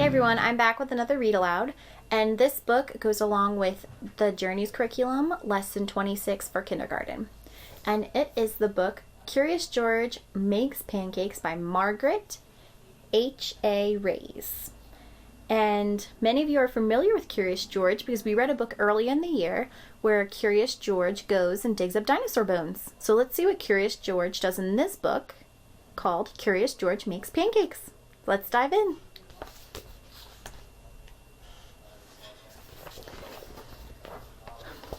Hey everyone, I'm back with another read aloud, and this book goes along with the Journeys curriculum, lesson 26 for kindergarten. And it is the book Curious George Makes Pancakes by Margaret H.A. And many of you are familiar with Curious George because we read a book early in the year where Curious George goes and digs up dinosaur bones. So let's see what Curious George does in this book called Curious George Makes Pancakes. Let's dive in.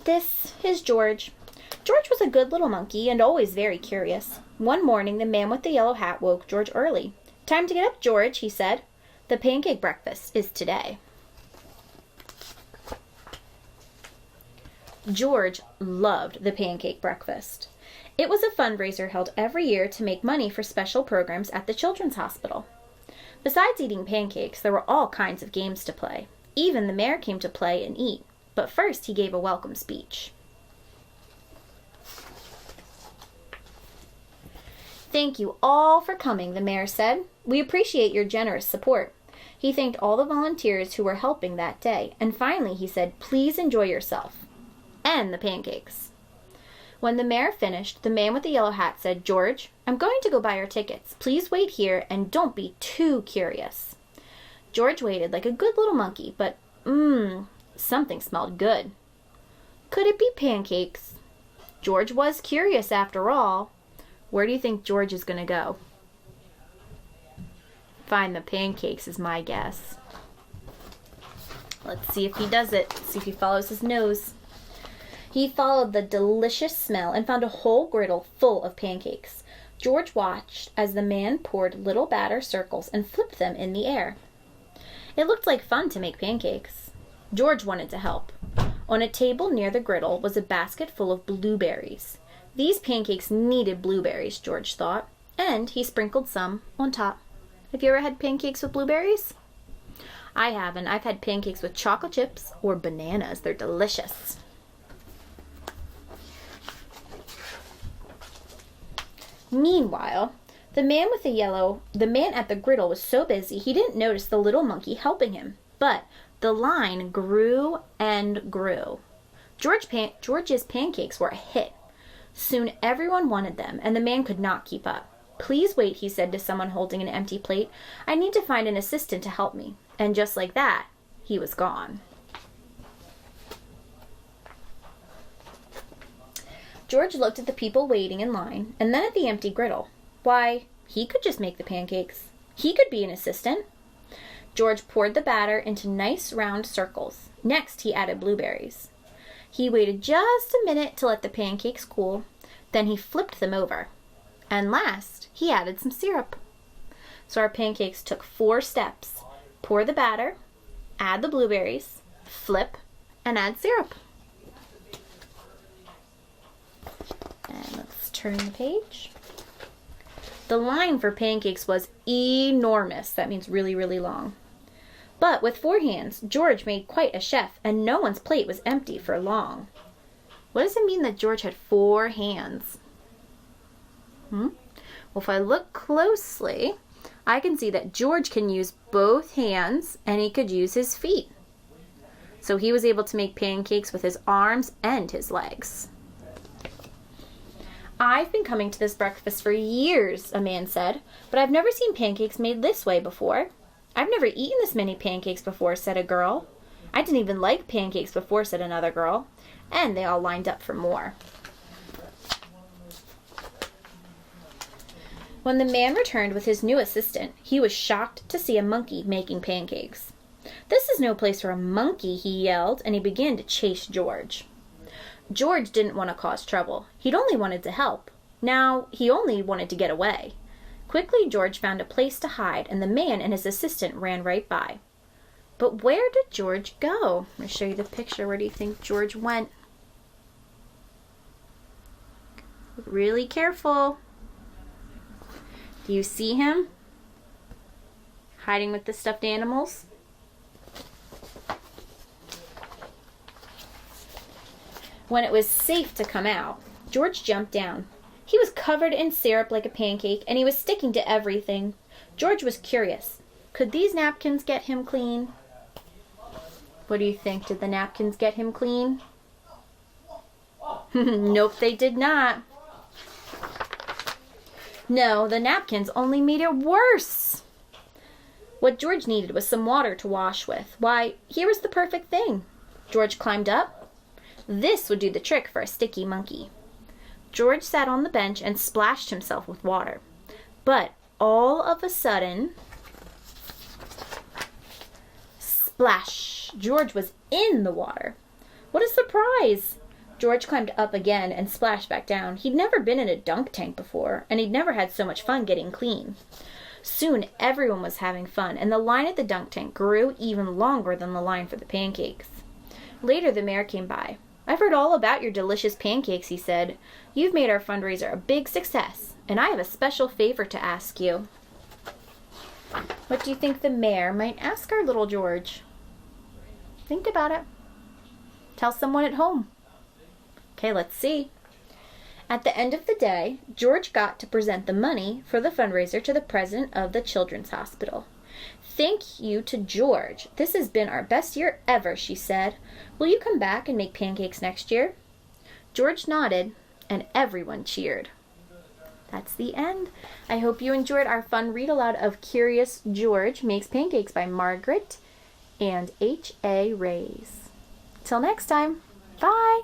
This is George. George was a good little monkey and always very curious. One morning, the man with the yellow hat woke George early. "Time to get up, George," he said. "The pancake breakfast is today." George loved the pancake breakfast. It was a fundraiser held every year to make money for special programs at the Children's Hospital. Besides eating pancakes, there were all kinds of games to play. Even the mayor came to play and eat. But first, he gave a welcome speech. "Thank you all for coming," the mayor said. "We appreciate your generous support." He thanked all the volunteers who were helping that day, and finally he said, "Please enjoy yourself and the pancakes." When the mayor finished, the man with the yellow hat said, "George, I'm going to go buy our tickets. Please wait here and don't be too curious." George waited like a good little monkey, but something smelled good. Could it be pancakes? George was curious after all. Where do you think George is going to go? Find the pancakes is my guess. Let's see if he does it. See if he follows his nose. He followed the delicious smell and found a whole griddle full of pancakes. George watched as the man poured little batter circles and flipped them in the air. It looked like fun to make pancakes. George wanted to help. On a table near the griddle was a basket full of blueberries. These pancakes needed blueberries, George thought, and he sprinkled some on top. Have you ever had pancakes with blueberries? I haven't. I've had pancakes with chocolate chips or bananas. They're delicious. Meanwhile, the man at the griddle was so busy he didn't notice the little monkey helping him. But the line grew and grew. George's pancakes were a hit. Soon everyone wanted them, and the man could not keep up. "Please wait," he said to someone holding an empty plate. "I need to find an assistant to help me." And just like that, he was gone. George looked at the people waiting in line, and then at the empty griddle. Why, he could just make the pancakes. He could be an assistant. George poured the batter into nice round circles. Next, he added blueberries. He waited just a minute to let the pancakes cool. Then he flipped them over. And last, he added some syrup. So our pancakes took 4 steps. Pour the batter, add the blueberries, flip, and add syrup. And let's turn the page. The line for pancakes was enormous. That means really, really long. But with 4 hands, George made quite a chef, and no one's plate was empty for long. What does it mean that George had 4 hands? Well, if I look closely, I can see that George can use both hands, and he could use his feet. So he was able to make pancakes with his arms and his legs. "I've been coming to this breakfast for years," a man said, "but I've never seen pancakes made this way before." "I've never eaten this many pancakes before," said a girl. "I didn't even like pancakes before," said another girl. And they all lined up for more. When the man returned with his new assistant, he was shocked to see a monkey making pancakes. "This is no place for a monkey," he yelled, and he began to chase George. George didn't want to cause trouble. He'd only wanted to help. Now, he only wanted to get away. Quickly, George found a place to hide, and the man and his assistant ran right by. But where did George go? I'm going to show you the picture. Where do you think George went? Really careful. Do you see him? Hiding with the stuffed animals? When it was safe to come out, George jumped down. He was covered in syrup like a pancake, and he was sticking to everything. George was curious. Could these napkins get him clean? What do you think? Did the napkins get him clean? Nope, they did not. No, the napkins only made it worse. What George needed was some water to wash with. Why, here was the perfect thing. George climbed up. This would do the trick for a sticky monkey. George sat on the bench and splashed himself with water. But all of a sudden, splash! George was in the water. What a surprise! George climbed up again and splashed back down. He'd never been in a dunk tank before, and he'd never had so much fun getting clean. Soon everyone was having fun, and the line at the dunk tank grew even longer than the line for the pancakes. Later the mayor came by. "I've heard all about your delicious pancakes," he said. "You've made our fundraiser a big success, and I have a special favor to ask you." What do you think the mayor might ask our little George? Think about it. Tell someone at home. Okay, let's see. At the end of the day, George got to present the money for the fundraiser to the president of the Children's Hospital. "Thank you to George. This has been our best year ever," she said. "Will you come back and make pancakes next year?" George nodded, and everyone cheered. That's the end. I hope you enjoyed our fun read aloud of Curious George Makes Pancakes by Margaret and H.A. Till next time. Bye.